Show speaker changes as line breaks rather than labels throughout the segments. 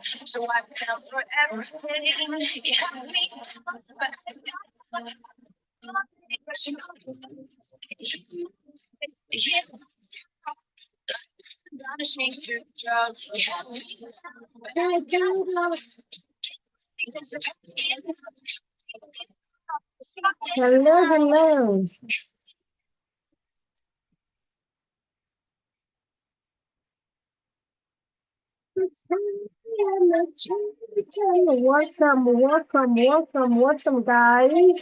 So I fell for everything. You had me down, but I got yeah, astonishing your drug. You had me down, but I got hello, hello. Welcome, welcome, welcome, welcome, guys.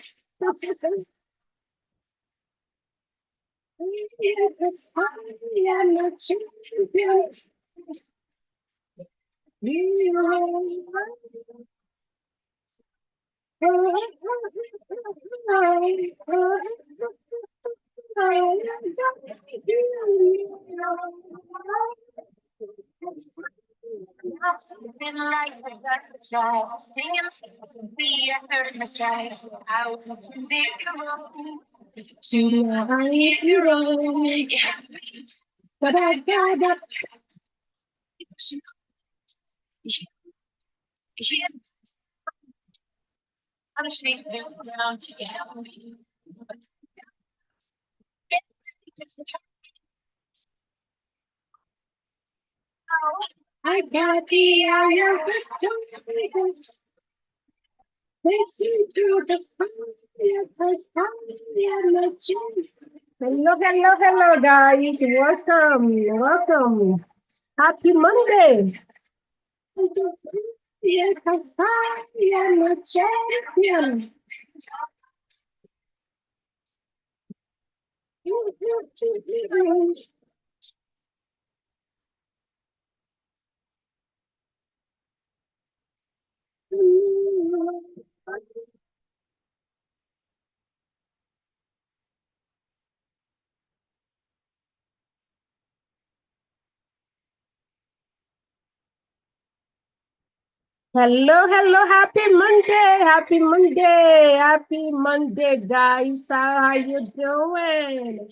Been like the butterfly, singing be a third mistress. I went from zero to my hero. Yeah, but I got up. Yeah, I'm shaking around. Yeah, I got the eye of the tiger, racing through the fire, first time I met. Hello, hello, hello, guys. Welcome, welcome. Happy Monday. Yeah, 'cause I am a champion. Hello, hello, happy Monday, happy Monday, guys. How are you doing?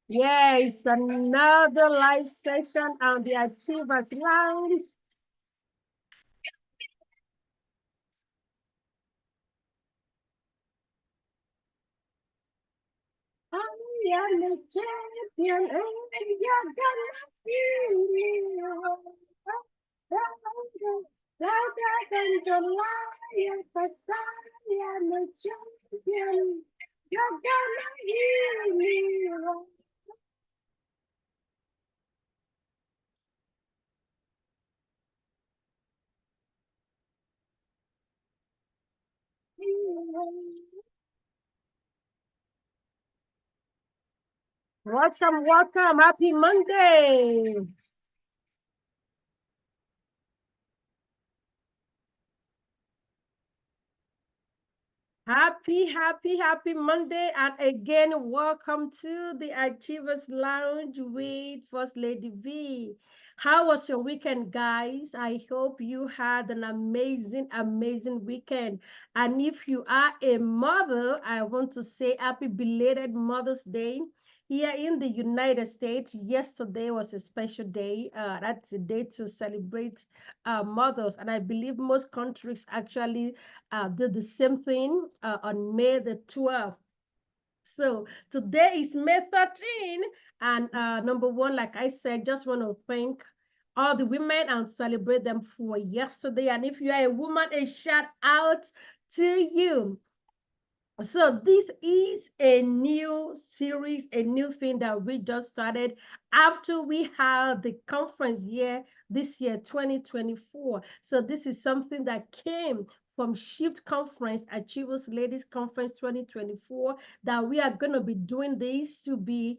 Yes, another live session on the Achievers Lounge. I am a champion, and you're gonna feel me. Louder than the lion, 'cause I am a champion. You're gonna hear me. Welcome, welcome. Happy Monday. Happy Monday. And again, welcome to the Achievers Lounge with First Lady V. How was your weekend, guys? I hope you had an amazing weekend. And if you are a mother, I want to say happy belated Mother's Day. Here in the United States, yesterday was a special day. That's a day to celebrate mothers. And I believe most countries actually did the same thing on May the 12th. So today is May 13th. And number one, like I said, just want to thank all the women and celebrate them for yesterday. And if you are a woman, a shout out to you. So this is a new series, a new thing that we just started after we had the conference year this year, 2024. So this is something that came from Shift Conference, Achievers Ladies Conference 2024, that we are going to be doing this to be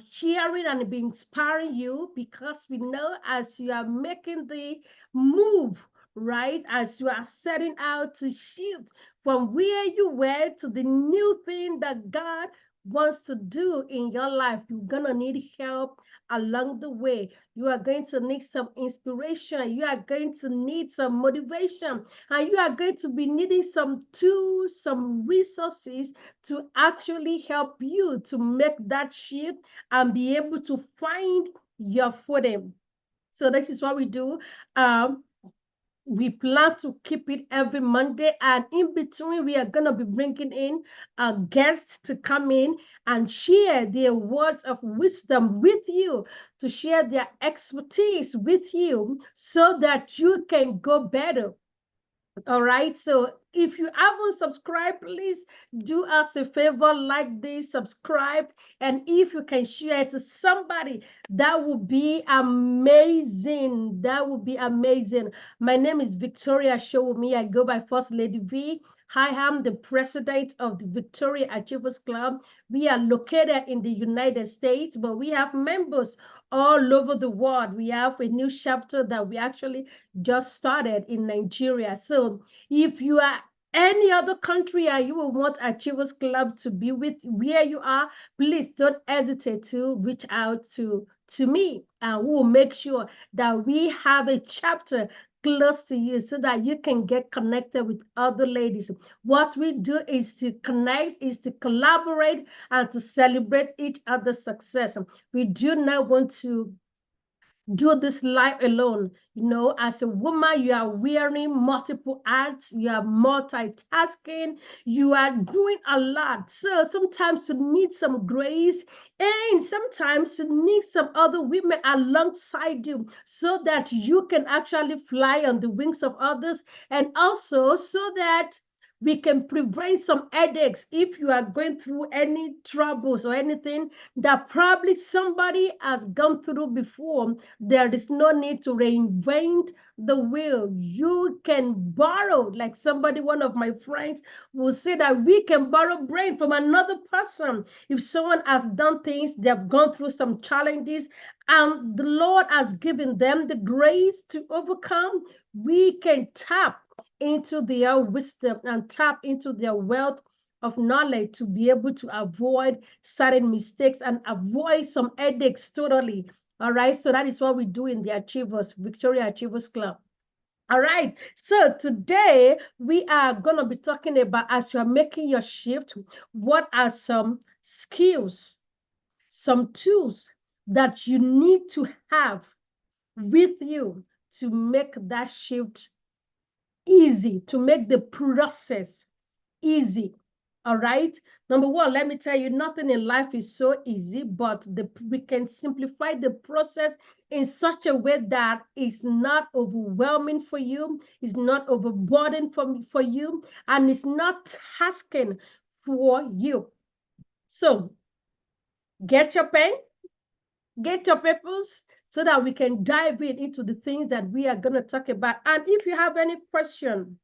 cheering and be inspiring you, because we know as you are making the move, right, as you are setting out to shift from where you were to the new thing that God wants to do in your life. You're going to need help along the way. You are going to need some inspiration. You are going to need some motivation. And you are going to be needing some tools, some resources to actually help you to make that shift and be able to find your footing. So this is what we do. Um, we plan to keep it every Monday, and in between, we are going to be bringing in a guest to come in and share their words of wisdom with you, to share their expertise with you so that you can go better. All right. So if you haven't subscribed, please do us a favor, like this, subscribe. And if you can share it to somebody, that would be amazing. That would be amazing. My name is Victoria Showumi. I go by First Lady V. I am the president of the Victoria Achievers Club. We are located in the United States, but we have members all over the world. We have a new chapter that we actually just started in Nigeria. So if you are any other country and you will want Achievers Club to be with where you are, please don't hesitate to reach out to me, and we will make sure that we have a chapter close to you so that you can get connected with other ladies. What we do is to connect, is to collaborate, and to celebrate each other's success. We do not want to do this life alone. You know, as a woman, you are wearing multiple hats, you are multitasking, you are doing a lot. So sometimes you need some grace, and sometimes you need some other women alongside you so that you can actually fly on the wings of others, and also so that we can prevent some headaches if you are going through any troubles or anything that probably somebody has gone through before. There is no need to reinvent the wheel. You can borrow, like somebody, one of my friends will say that we can borrow brain from another person. If someone has done things, they have gone through some challenges, and the Lord has given them the grace to overcome, we can tap into their wisdom and tap into their wealth of knowledge to be able to avoid certain mistakes and avoid some headaches totally. All right. So that is what we do in the Achievers, Victoria Achievers Club. All right. So today we are going to be talking about, as you are making your shift, what are some skills, some tools that you need to have with you to make that shift easy, to make the process easy. All right. Number one, let me tell you, nothing in life is so easy, but we can simplify the process in such a way that it's not overwhelming for you, it's not overburdened for you, and it's not tasking for you. So get your pen, get your papers, so that we can dive into the things that we are going to talk about. And if you have any question,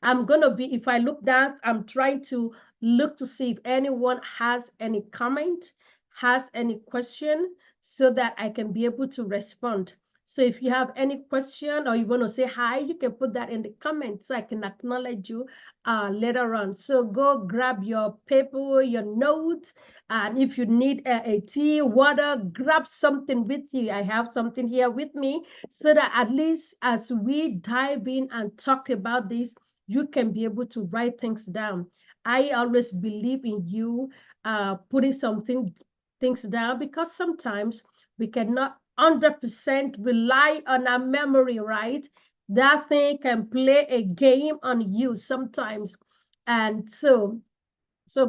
I'm going to be, if I look down, I'm trying to look to see if anyone has any comment, has any question, so that I can be able to respond. So if you have any question or you want to say hi, you can put that in the comments so I can acknowledge you later on. So go grab your paper, your notes, and if you need a tea, water, grab something with you. I have something here with me so that at least as we dive in and talk about this, you can be able to write things down. I always believe in you putting things down, because sometimes we cannot 100% rely on our memory, right? That thing can play a game on you sometimes. And so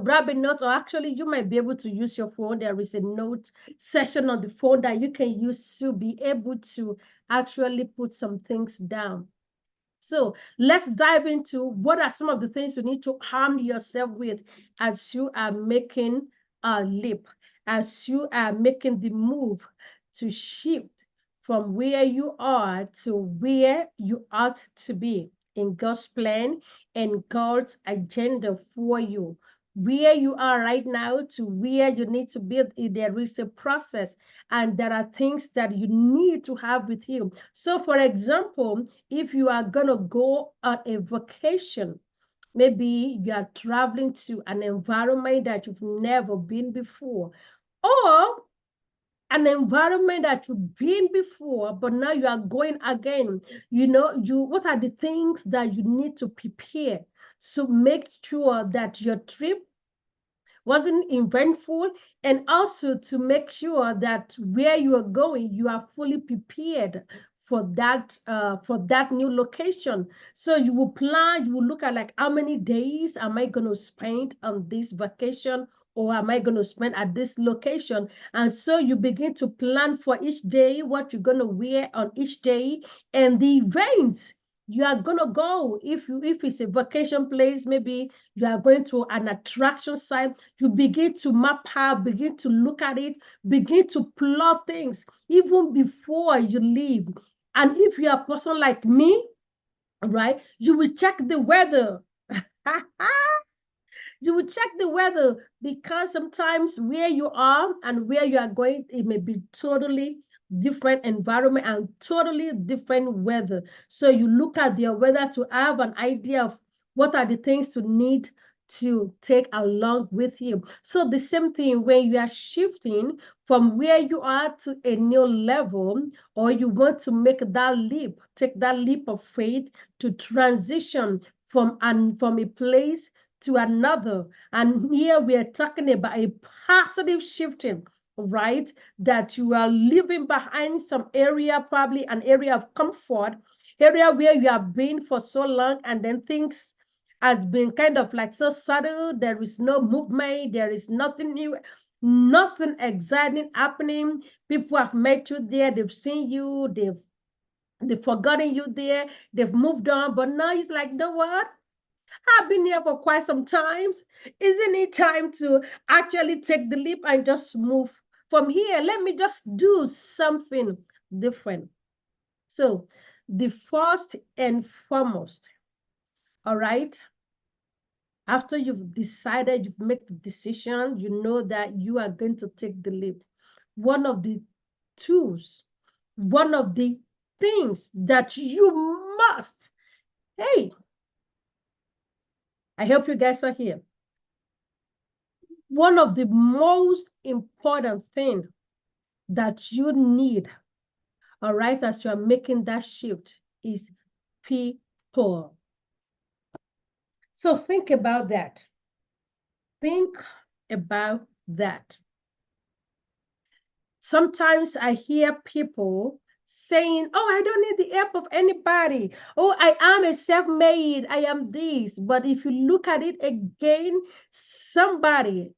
grab a note, or actually you might be able to use your phone. There is a note section on the phone that you can use to be able to actually put some things down. So let's dive into what are some of the things you need to arm yourself with as you are making a leap, as you are making the move to shift from where you are to where you ought to be in God's plan and God's agenda for you. Where you are right now to where you need to be, there is a process, and there are things that you need to have with you. So, for example, if you are going to go on a vacation, maybe you are traveling to an environment that you've never been before, or an environment that you've been before, but now you are going again. You know, what are the things that you need to prepare to make sure that your trip wasn't eventful, and also to make sure that where you are going, you are fully prepared for that new location. So you will plan, you will look at like how many days am I going to spend on this vacation, or am I going to spend at this location? And so you begin to plan for each day what you're going to wear on each day, and the events you are going to go. If it's a vacation place, maybe you are going to an attraction site, you begin to map out, begin to look at it, begin to plot things even before you leave. And if you are a person like me, right, you will check the weather. You will check the weather, because sometimes where you are and where you are going, it may be totally different environment and totally different weather. So you look at their weather to have an idea of what are the things you need to take along with you. So the same thing when you are shifting from where you are to a new level, or you want to make that leap, take that leap of faith to transition from a place to another. And here we are talking about a positive shifting, right? That you are leaving behind some area, probably an area of comfort, area where you have been for so long, and then things has been kind of like so subtle. There is no movement, there is nothing new, nothing exciting happening. People have met you there, they've seen you, they've forgotten you there, they've moved on, but now it's like, you know what? I've been here for quite some times. Isn't it time to actually take the leap and just move from here? Let me just do something different. So, the first and foremost, all right, after you've decided, you've made the decision, you know that you are going to take the leap. One of the tools, one of the things that you must, hey, I hope you guys are here. One of the most important things that you need, all right, as you are making that shift is people. So think about that. Think about that. Sometimes I hear people saying, oh, I don't need the help of anybody. Oh, I am a self-made, I am this. But if you look at it again, somebody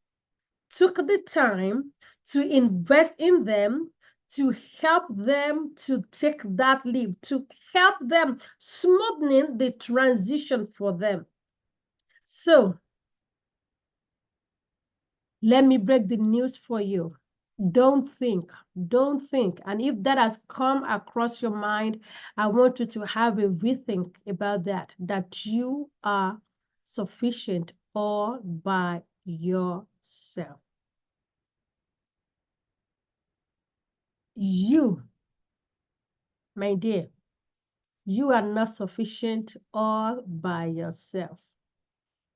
took the time to invest in them, to help them to take that leap, to help them smoothing the transition for them. So let me break the news for you. Don't think, don't think. And if that has come across your mind, I want you to have a rethink about that you are sufficient all by yourself. You, my dear, you are not sufficient all by yourself.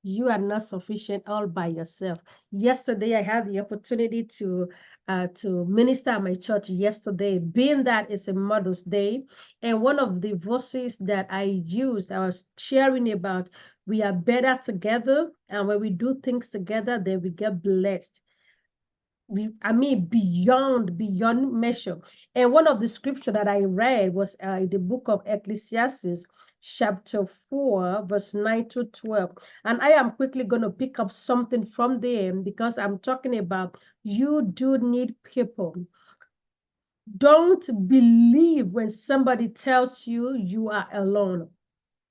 You are not sufficient all by yourself. Yesterday, I had the opportunity to minister at my church yesterday, being that it's a Mother's Day. And one of the verses that I used, I was sharing about we are better together. And when we do things together, then we get blessed. I mean, beyond measure. And one of the scripture that I read was the book of Ecclesiastes, chapter 4, verse 9 to 12. And I am quickly going to pick up something from there because I'm talking about you do need people. Don't believe when somebody tells you you are alone,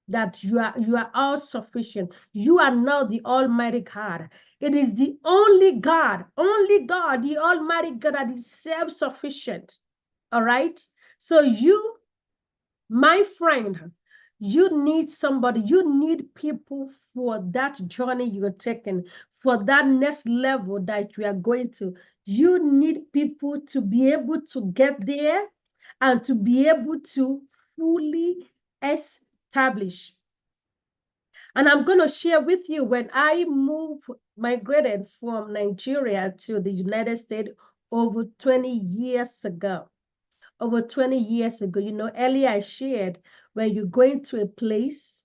that you are all sufficient. You are not the Almighty God. It is the only God, the Almighty God that is self-sufficient. All right. So you, my friend, you need somebody, you need people for that journey you're taking, for that next level that you are going to. You need people to be able to get there and to be able to fully establish. And I'm going to share with you when I migrated from Nigeria to the United States over 20 years ago. Over 20 years ago, earlier I shared when you're going to a place,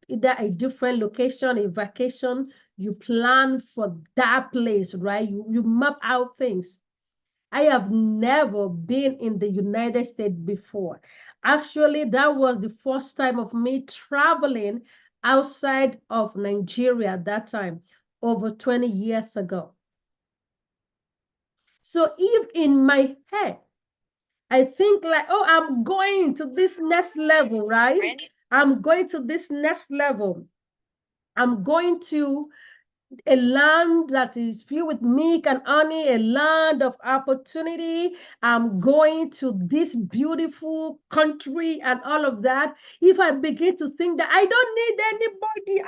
either a different location, a vacation, you plan for that place, right? You map out things. I have never been in the United States before. Actually, that was the first time of me traveling outside of Nigeria at that time, over 20 years ago. So if in my head, I think like, oh, I'm going to this next level, right? I'm going to this next level. I'm going to a land that is filled with milk and honey, a land of opportunity. I'm going to this beautiful country and all of that. If I begin to think that I don't need anybody,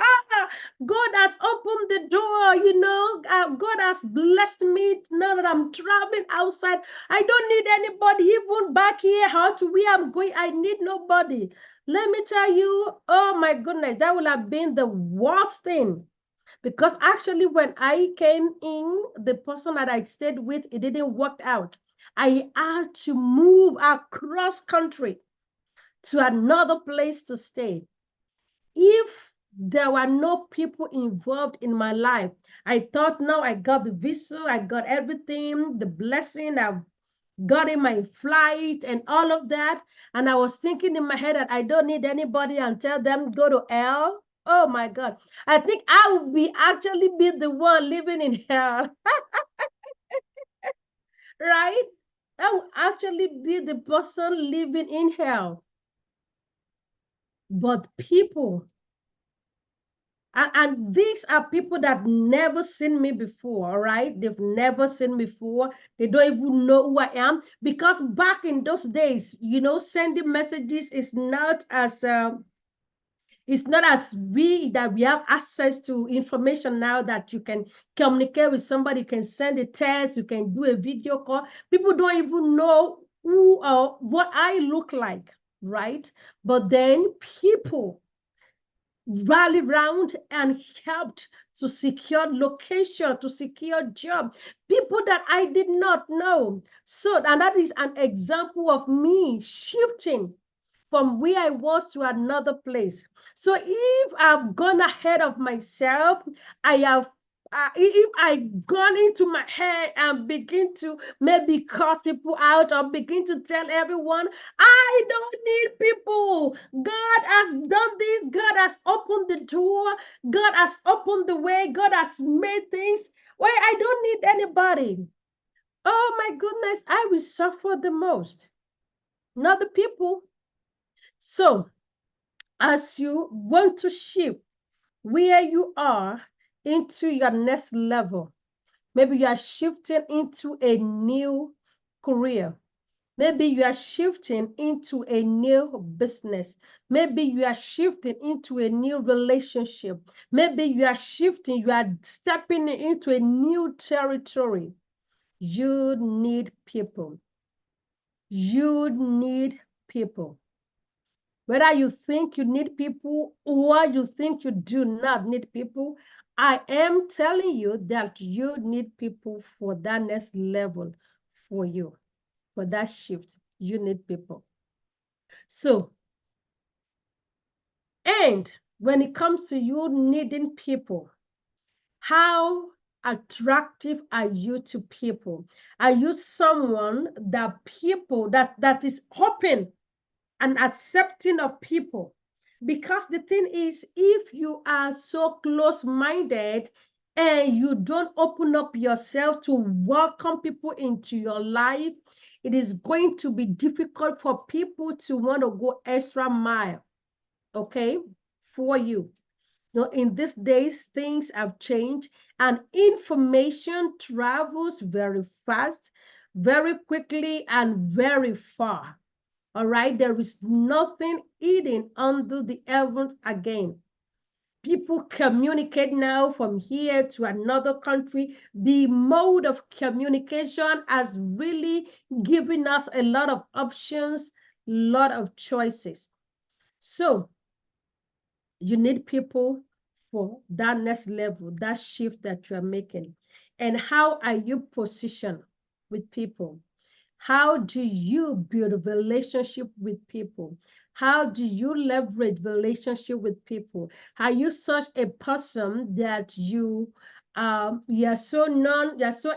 God has opened the door, God has blessed me now that I'm traveling outside. I don't need anybody, even back here, how to where I'm going, I need nobody. Let me tell you, oh my goodness, that would have been the worst thing. Because actually, when I came in, the person that I stayed with, it didn't work out. I had to move across country to another place to stay. If there were no people involved in my life, I thought now I got the visa, I got everything, the blessing, I've got in my flight and all of that. And I was thinking in my head that I don't need anybody and tell them go to hell. Oh my God. I think I would be actually be the one living in hell, right? I would actually be the person living in hell. But people, and these are people that never seen me before, all right? They've never seen me before. They don't even know who I am. Because back in those days, sending messages is not as it's not as we that we have access to information now that you can communicate with somebody, you can send a text, you can do a video call. People don't even know who or what I look like, right? But then people rallied round and helped to secure location, to secure job, people that I did not know. So, and that is an example of me shifting from where I was to another place. So if I've gone ahead of myself, I have if I gone into my head and begin to maybe curse people out or begin to tell everyone, I don't need people. God has done this. God has opened the door. God has opened the way. God has made things. Well, I don't need anybody. Oh my goodness, I will suffer the most, not the people. So as you want to shift where you are into your next level, maybe you are shifting into a new career. Maybe you are shifting into a new business. Maybe you are shifting into a new relationship. Maybe you are shifting, you are stepping into a new territory. You need people. You need people. Whether you think you need people or you think you do not need people, I am telling you that you need people for that next level for you, for that shift. You need people. So, and when it comes to you needing people, how attractive are you to people? Are you someone that people that is open and accepting of people? Because the thing is, if you are so close-minded and you don't open up yourself to welcome people into your life, it is going to be difficult for people to want to go extra mile, okay, for you. In these days, things have changed and information travels very fast, very quickly, and very far. All right, there is nothing hidden under the heavens again. People communicate now from here to another country. The mode of communication has really given us a lot of options, a lot of choices. So you need people for that next level, that shift that you're making. And how are you positioned with people? How do you build a relationship with people? How do you leverage relationship with people? Are you such a person that you're so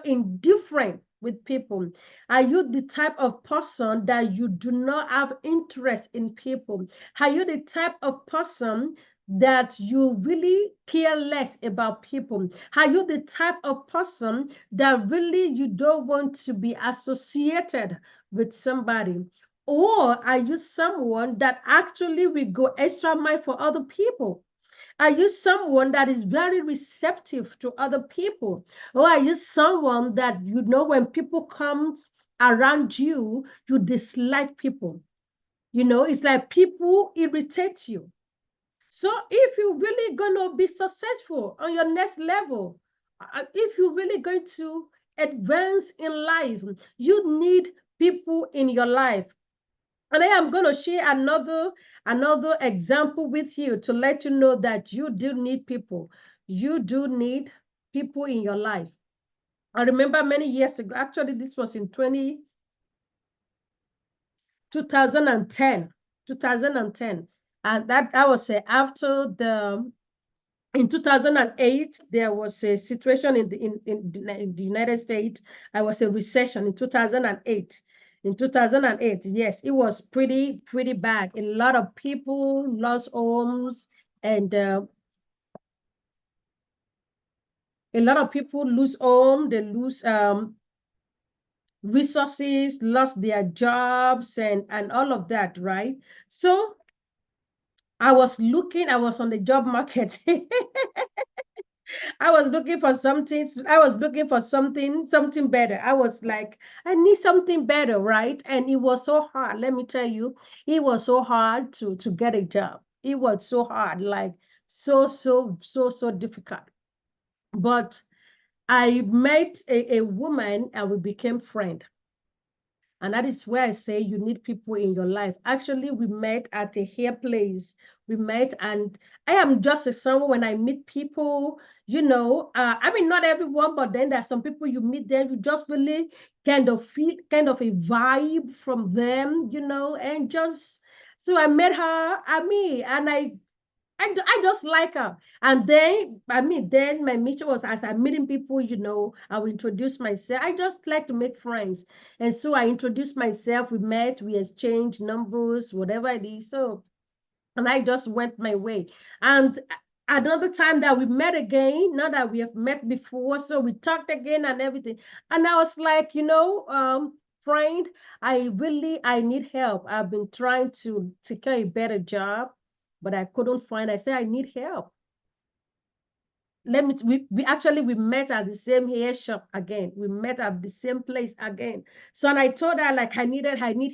indifferent with people? Are you the type of person that you do not have interest in people? Are you the type of person that you really care less about people? Are you the type of person that really you don't want to be associated with somebody? Or are you someone that actually will go extra mile for other people? Are you someone that is very receptive to other people? Or are you someone that you know when people come around you, you dislike people? You know, it's like people irritate you. So if you're really going to be successful on your next level, if you're really going to advance in life, you need people in your life. And I am going to share another example with you to let you know that you do need people. You do need people in your life. I remember many years ago, actually this was in 2010, 2010. And that was after the in 2008 there was a situation in the United States. I was a recession in 2008. In 2008, yes, it was pretty bad. A lot of people lost homes, and a lot of people lose home. They lose resources, lost their jobs, and all of that, right? So I was on the job market. I was looking for something. I was looking for something better. I was like, I need something better, right? And it was so hard. Let me tell you, it was so hard to get a job. It was so hard, like so difficult. But I met a woman and we became friends. And that is where I say you need people in your life. Actually, we met at a hair place. We met, and I am just a someone when I meet people, I mean, not everyone, but then there are some people you meet there, you just really kind of feel kind of a vibe from them, and just so I met her, and I just like her. And then, then my mission was as I'm meeting people, I will introduce myself. I just like to make friends. And so I introduced myself. We met, we exchanged numbers, whatever it is. So, and I just went my way. And another time that we met again, not that we have met before, so we talked again and everything. And I was like, friend, I need help. I've been trying to secure a better job, but I couldn't find. I said I need help. We actually we met at the same hair shop again. We met at the same place again. So and I told her like I need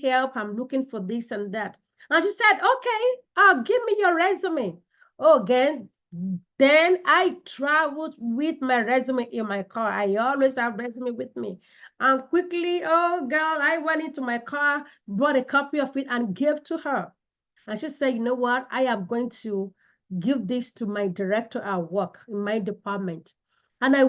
help. I'm looking for this and that. And she said, okay, give me your resume. Oh, again, then I traveled with my resume in my car. I always have resume with me. And quickly, oh girl, I went into my car, brought a copy of it and gave to her. And she said, you know what? I am going to give this to my director at work in my department. And I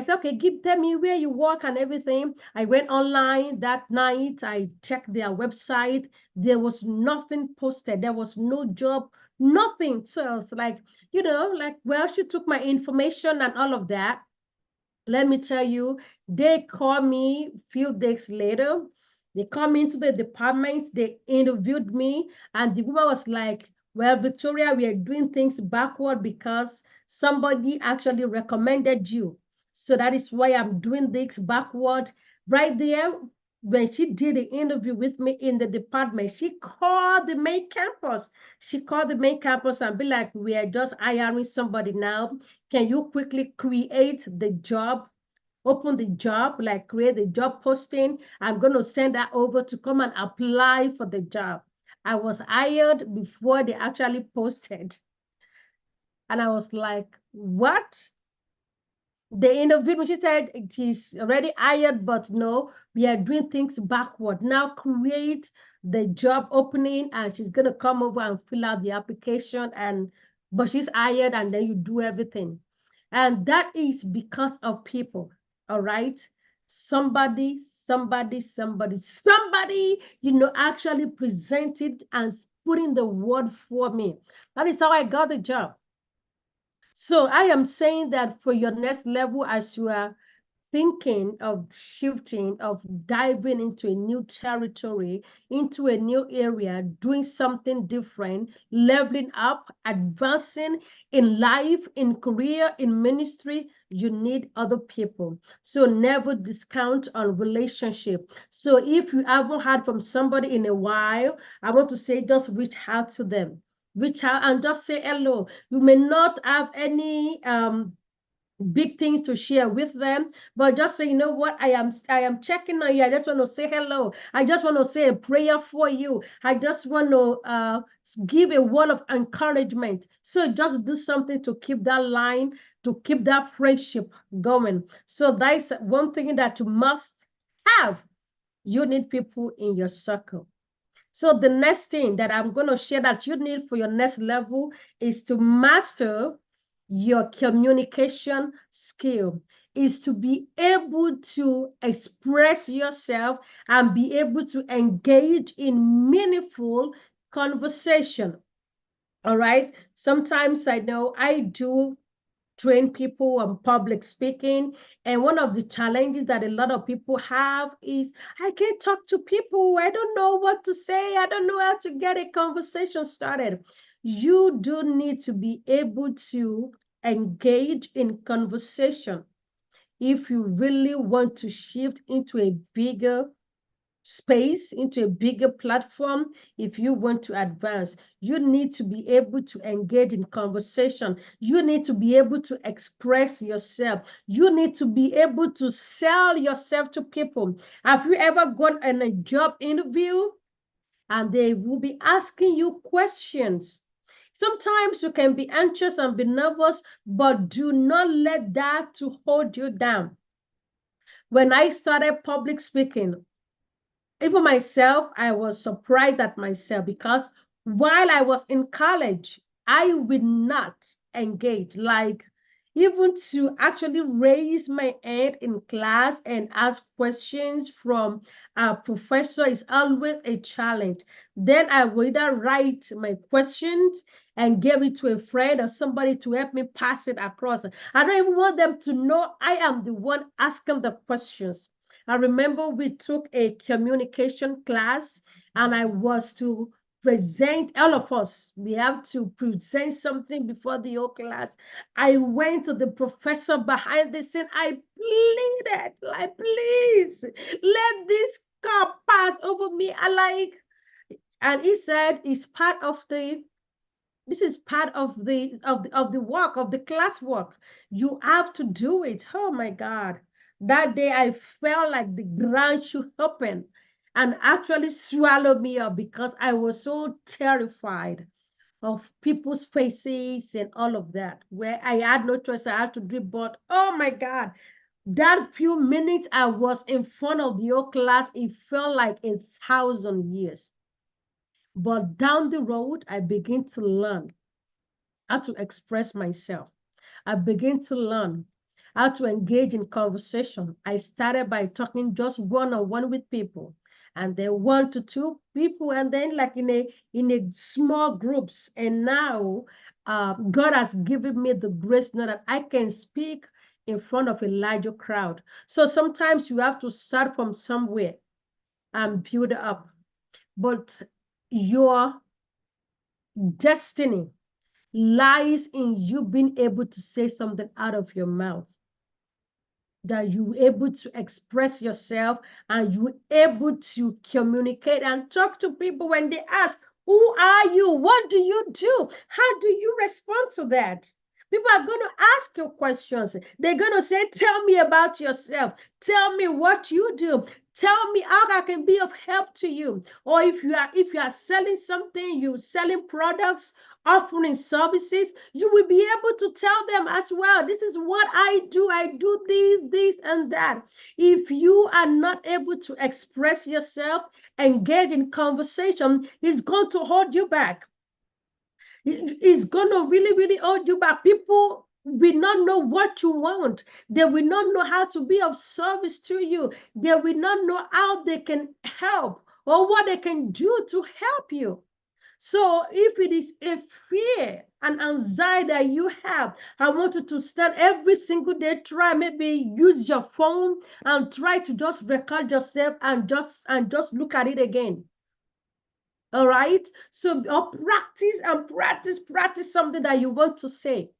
said, okay, tell me where you work and everything. I went online that night. I checked their website. There was nothing posted. There was no job, nothing. So it's like, well, she took my information and all of that. Let me tell you, they called me a few days later. They come into the department, they interviewed me, and the woman was like, well, Victoria, we are doing things backward because somebody actually recommended you. So that is why I'm doing this backward. Right there, when she did the interview with me in the department, she called the main campus. She called the main campus and be like, we are just hiring somebody now. Can you quickly create the job, open the job, like create the job posting? I'm going to send that over to come and apply for the job. I was hired before they actually posted. And I was like, what? The interview, she said she's already hired, but no, we are doing things backward. Now create the job opening and she's gonna come over and fill out the application but she's hired and then you do everything. And that is because of people, all right? Somebody, actually presented and putting the word for me. That is how I got the job. So I am saying that for your next level, as you are thinking of shifting, of diving into a new territory, into a new area, doing something different, leveling up, advancing in life, in career, in ministry, you need other people. So never discount on relationship. So if you haven't heard from somebody in a while, I want to say just reach out to them. Reach out and just say hello. You may not have any big things to share with them, but just say, you know what, I am checking on you. I just want to say hello. I just want to say a prayer for you. I just want to give a word of encouragement. So just do something to keep that line, to keep that friendship going. So that's one thing that you must have. You need people in your circle. So the next thing that I'm going to share that you need for your next level is to master your communication skill, is to be able to express yourself and be able to engage in meaningful conversation. All right. Sometimes I know I do train people on public speaking. And one of the challenges that a lot of people have is I can't talk to people. I don't know what to say. I don't know how to get a conversation started. You do need to be able to engage in conversation if you really want to shift into a bigger space, into a bigger platform. If you want to advance, you need to be able to engage in conversation. You need to be able to express yourself. You need to be able to sell yourself to people. Have you ever gone on a job interview and they will be asking you questions? Sometimes you can be anxious and be nervous, but do not let that to hold you down. When I started public speaking, even myself, I was surprised at myself because while I was in college, I would not engage, like even to actually raise my hand in class and ask questions from a professor is always a challenge. Then I would either write my questions and give it to a friend or somebody to help me pass it across. I don't even want them to know I am the one asking the questions. I remember we took a communication class and I was to present, all of us, we have to present something before the whole class. I went to the professor behind the scene. I pleaded, like, please, let this cup pass over me. And he said, it's part of the this is part of the work, of the classwork. You have to do it. Oh my God. That day I felt like the ground should open and actually swallow me up because I was so terrified of people's faces and all of that, where I had no choice. I had to do it. But oh my God, that few minutes I was in front of the whole class, it felt like 1,000 years. But down the road, I began to learn how to express myself. I began to learn how to engage in conversation. I started by talking just one-on-one with people, and then one to two people, and then like in a small groups. And now God has given me the grace now that I can speak in front of a larger crowd. So sometimes you have to start from somewhere and build up. But your destiny lies in you being able to say something out of your mouth, that you're able to express yourself and you're able to communicate and talk to people when they ask, who are you? What do you do? How do you respond to that? People are going to ask you questions. They're going to say, tell me about yourself. Tell me what you do. Tell me how I can be of help to you. Or if you are selling something, you're selling products, offering services, you will be able to tell them as well, this is what I do. I do this, and that. If you are not able to express yourself, engage in conversation, it's going to hold you back. It's going to really, really hold you back. People will not know what you want. They will not know how to be of service to you. They will not know how they can help or what they can do to help you. So if it is a fear and anxiety that you have, I want you to stand every single day, try maybe use your phone and try to just record yourself and just look at it again. All right. So or practice and practice something that you want to say,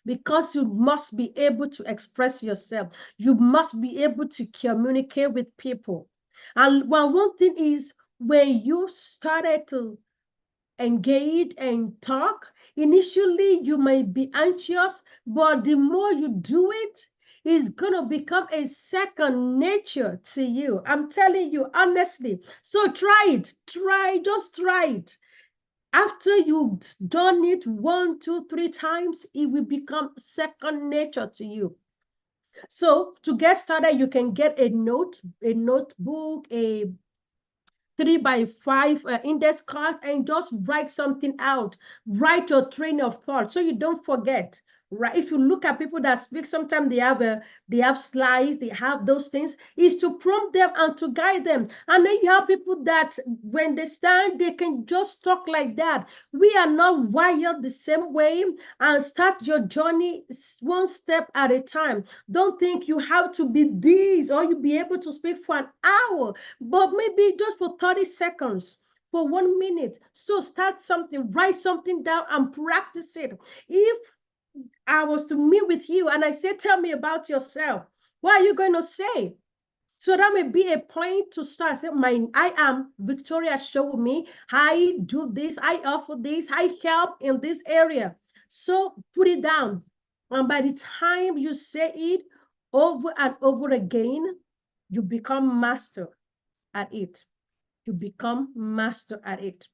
because you must be able to express yourself. You must be able to communicate with people. And one thing is, when you started to engage and talk, initially you might be anxious, but the more you do it, it's going to become a second nature to you. I'm telling you honestly. So try it. Just try it. After you've done it 1, 2, 3 times, it will become second nature to you. So to get started, you can get a notebook, a 3 by 5 index card, and just write something out. Write your train of thought so you don't forget. Right? If you look at people that speak, sometimes they have slides, they have those things. Is to prompt them and to guide them. And then you have people that when they stand, they can just talk like that. We are not wired the same way. And start your journey one step at a time. Don't think you have to be this or you be able to speak for an hour, but maybe just for 30 seconds, for 1 minute. So start something, write something down and practice it. If I was to meet with you and I say, tell me about yourself, what are you going to say? So that may be a point to start. Say, I am Victoria Showumi. I do this, I offer this, I help in this area. So put it down. And by the time you say it over and over again, you become master at it. You become master at it.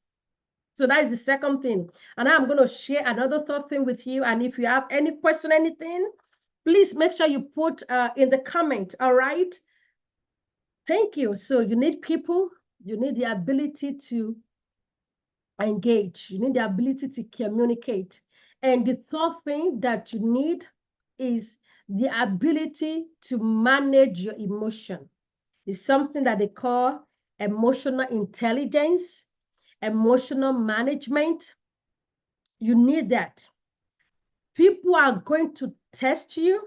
So that is the second thing. And I'm going to share another third thing with you. And if you have any question, anything, please make sure you put in the comment. All right. Thank you. So you need people, you need the ability to engage, you need the ability to communicate. And the third thing that you need is the ability to manage your emotion. It's something that they call emotional intelligence, emotional management. You need that. People are going to test you.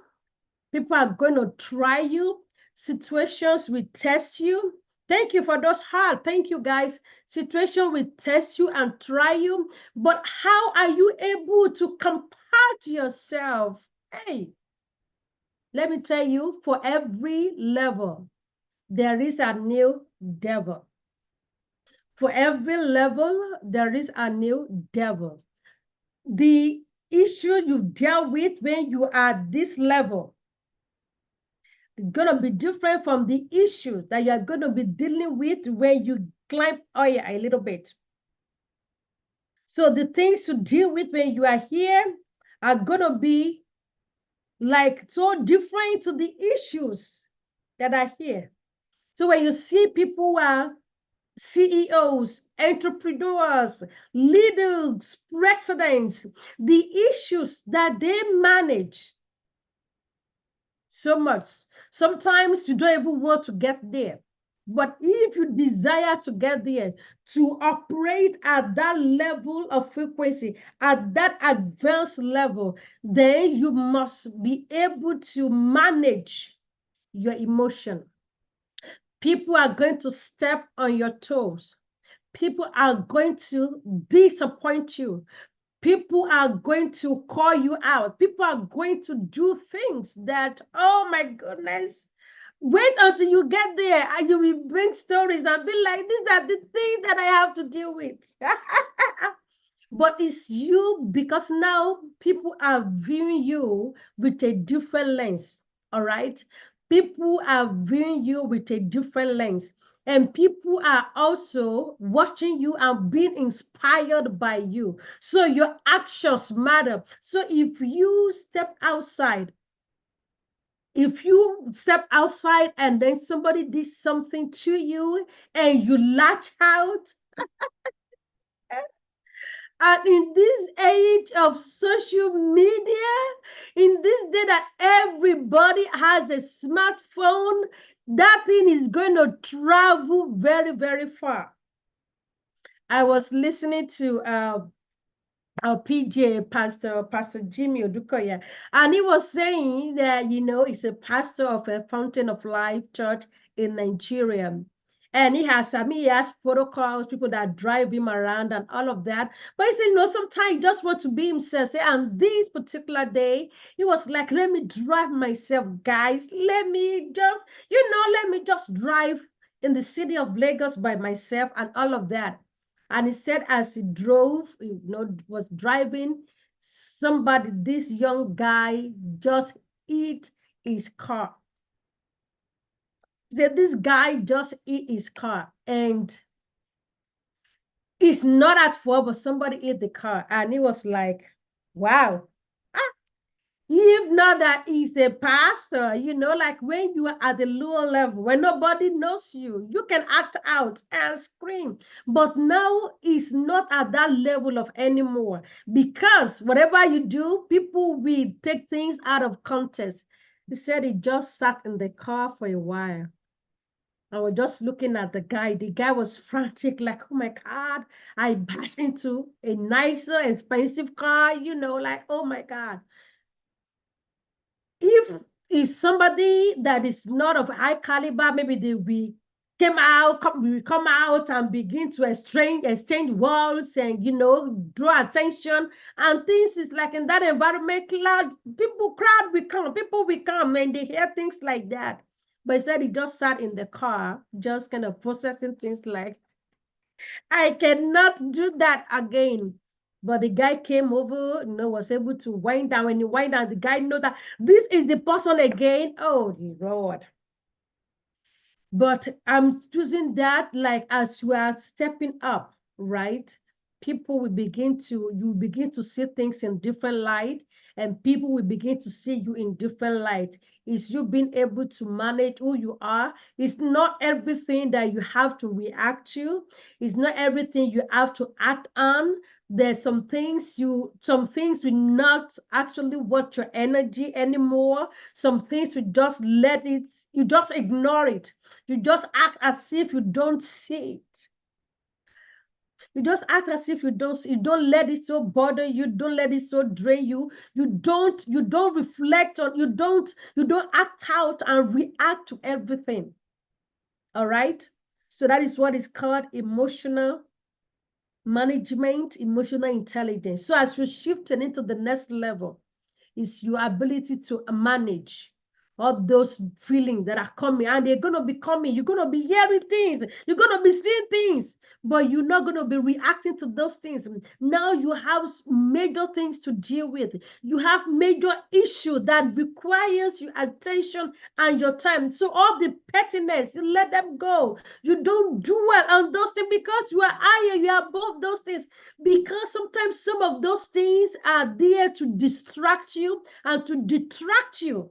People are going to try you. Situations will test you. Thank you for those hearts. Thank you, guys. Situation will test you and try you. But how are you able to compare yourself? Hey, let me tell you, for every level, there is a new devil. For every level, there is a new devil. The issue you dealt with when you are at this level is going to be different from the issue that you are going to be dealing with when you climb higher a little bit. So the things to deal with when you are here are going to be like so different to the issues that are here. So when you see people who are CEOs, entrepreneurs, leaders, presidents, the issues that they manage so much. Sometimes you don't even want to get there. But if you desire to get there, to operate at that level of frequency, at that advanced level, then you must be able to manage your emotion. People are going to step on your toes. People are going to disappoint you. People are going to call you out. People are going to do things that, oh my goodness, wait until you get there and you will bring stories and be like, these are the things that I have to deal with. But it's you, because now people are viewing you with a different lens. All right. People are viewing you with a different lens. And people are also watching you and being inspired by you. So your actions matter. So if you step outside and then somebody did something to you and you latch out, and in this age of social media, in this day that everybody has a smartphone, that thing is going to travel very, very far. I was listening to our PJ, Pastor Jimmy Odukoya, and he was saying that he's a pastor of a Fountain of Life Church in Nigeria, and he has protocols, people that drive him around and all of that. But he said, sometimes he just want to be himself. Say, and this particular day, he was like, let me drive myself, guys. Let me just drive in the city of Lagos by myself and all of that. And he said, as he drove, was driving, this young guy just hit his car. He said, this guy just hit his car. And it's not at fault, but somebody hit the car. And he was like, wow. If not that he's a pastor, like when you are at the lower level, when nobody knows you, you can act out and scream. But now it's not at that level of anymore, because whatever you do, people will take things out of context. He said he just sat in the car for a while. I was just looking at the guy. The guy was frantic, like, oh my God, I bashed into a nicer, expensive car, like, oh my God. If it's somebody that is not of high caliber, maybe they will come out and begin to exchange words and draw attention, and things is like in that environment, people will come and they hear things like that. But instead he just sat in the car, just kind of processing things like, I cannot do that again. But the guy came over, was able to wind down. When you wind down, the guy know that this is the person again. Oh, Lord. But I'm choosing that, like, as you are stepping up, right? You begin to see things in different light, and people will begin to see you in different light. It's you being able to manage who you are. It's not everything that you have to react to. It's not everything you have to act on. There's some things will not actually want your energy anymore. Some things you just ignore it. You just act as if you don't see it. You just act as if you don't let it so bother you, don't let it so drain you. You don't reflect on, you don't act out and react to everything. All right? So that is what is called emotional management, emotional intelligence. So as you're shifting into the next level, is your ability to manage all those feelings that are coming, and they're going to be coming. You're going to be hearing things, you're going to be seeing things, but you're not going to be reacting to those things. Now you have major things to deal with. You have major issue that requires your attention and your time. So all the pettiness, you let them go. You don't dwell on those things because you are higher, you are above those things. Because sometimes some of those things are there to distract you and to detract you.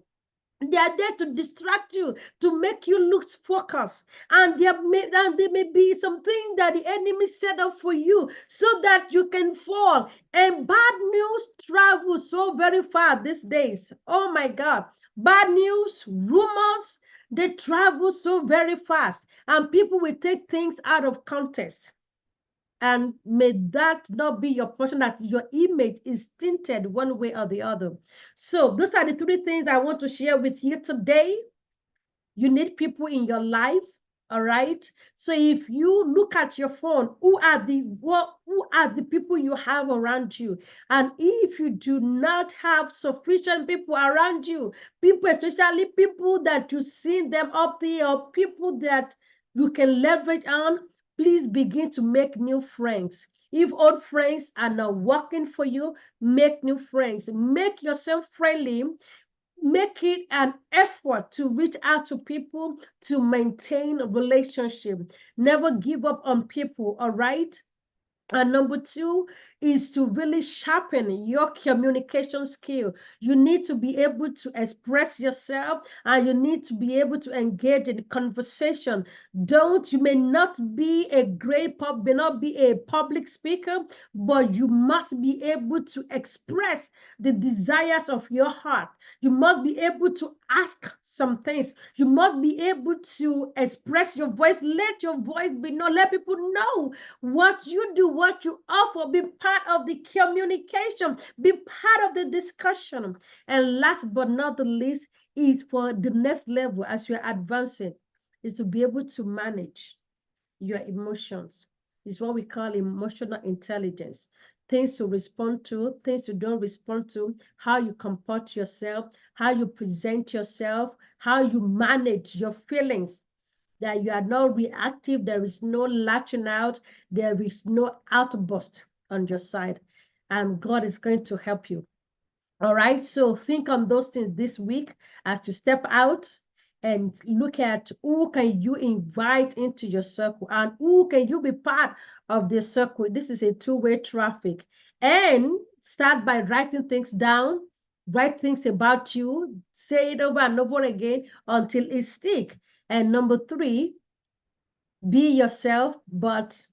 They are there to distract you, to make you lose focus. And there may be something that the enemy set up for you so that you can fall. And bad news travels so very far these days. Oh my God. Bad news, rumors, they travel so very fast. And people will take things out of context. And may that not be your portion, that your image is tinted one way or the other. So those are the three things I want to share with you today. You need people in your life. All right. So if you look at your phone, who are the people you have around you? And if you do not have sufficient people around you, people, especially people that you see them up there, or people that you can leverage on, please begin to make new friends. If old friends are not working for you, make new friends. Make yourself friendly. Make it an effort to reach out to people, to maintain a relationship. Never give up on people, all right? And number two is to really sharpen your communication skill. You need to be able to express yourself, and you need to be able to engage in conversation. You may not be may not be a public speaker, but you must be able to express the desires of your heart. You must be able to ask some things. You must be able to express your voice. Let your voice be known. Let people know what you do, what you offer. Be part of the communication, be part of the discussion. And last but not the least, is for the next level as you're advancing, is to be able to manage your emotions. It's what we call emotional intelligence. Things to respond to, things you don't respond to, how you comport yourself, how you present yourself, how you manage your feelings, that you are not reactive, there is no lashing out, there is no outburst on your side. And God is going to help you. All right, so think on those things this week as you step out and look at who can you invite into your circle and who can you be part of this circle. This is a two-way traffic. And start by writing things down, write things about you, say it over and over again until it stick. And number three, be yourself, but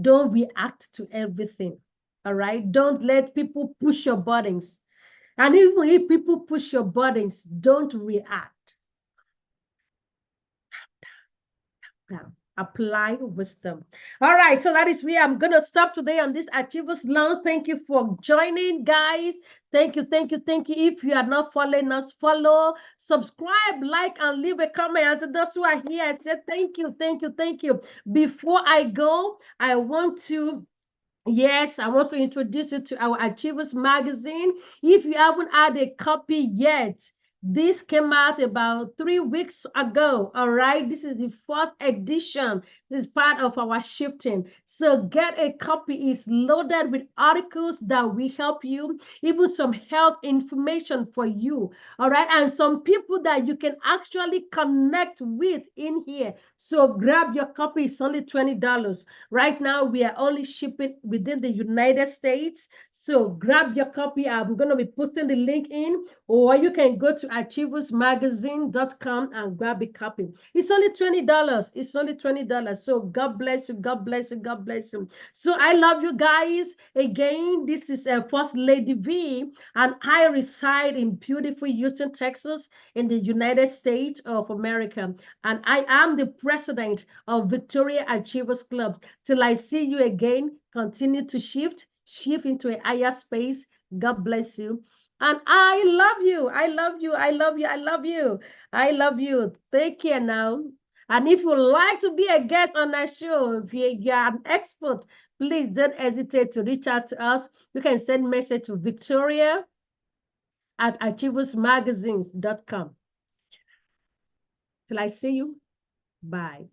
don't react to everything. All right, don't let people push your buttons. And even if people push your buttons, don't react. Apply wisdom. All right, so that is where I'm going to stop today on this Achievers Lounge. Thank you for joining, guys. Thank you, thank you, thank you. If you are not following us, follow, subscribe, like, and leave a comment. And to those who are here, I said thank you, thank you, thank you. Before I go, I want to Yes, I want to introduce you to our Achievers magazine. If you haven't had a copy yet, this came out about 3 weeks ago. All right, this is the first edition. This is part of our shifting. So get a copy. It's loaded with articles that will help you, even some health information for you. All right, and some people that you can actually connect with in here. So grab your copy. It's only $20. Right now, we are only shipping within the United States. So grab your copy. I'm going to be posting the link in, or you can go to achieversmagazine.com and grab a copy. It's only $20. It's only $20. So God bless you. God bless you. God bless you. So I love you guys. Again, this is First Lady V, and I reside in beautiful Houston, Texas, in the United States of America. And I am the president of Victoria Achievers Club. Till I see you again, continue to shift into a higher space. God bless you. And I love you. I love you. I love you. I love you. I love you. Take care now. And if you would like to be a guest on our show, if you're an expert, please don't hesitate to reach out to us. You can send message to Victoria at achieversmagazines.com. Till I see you. Bye.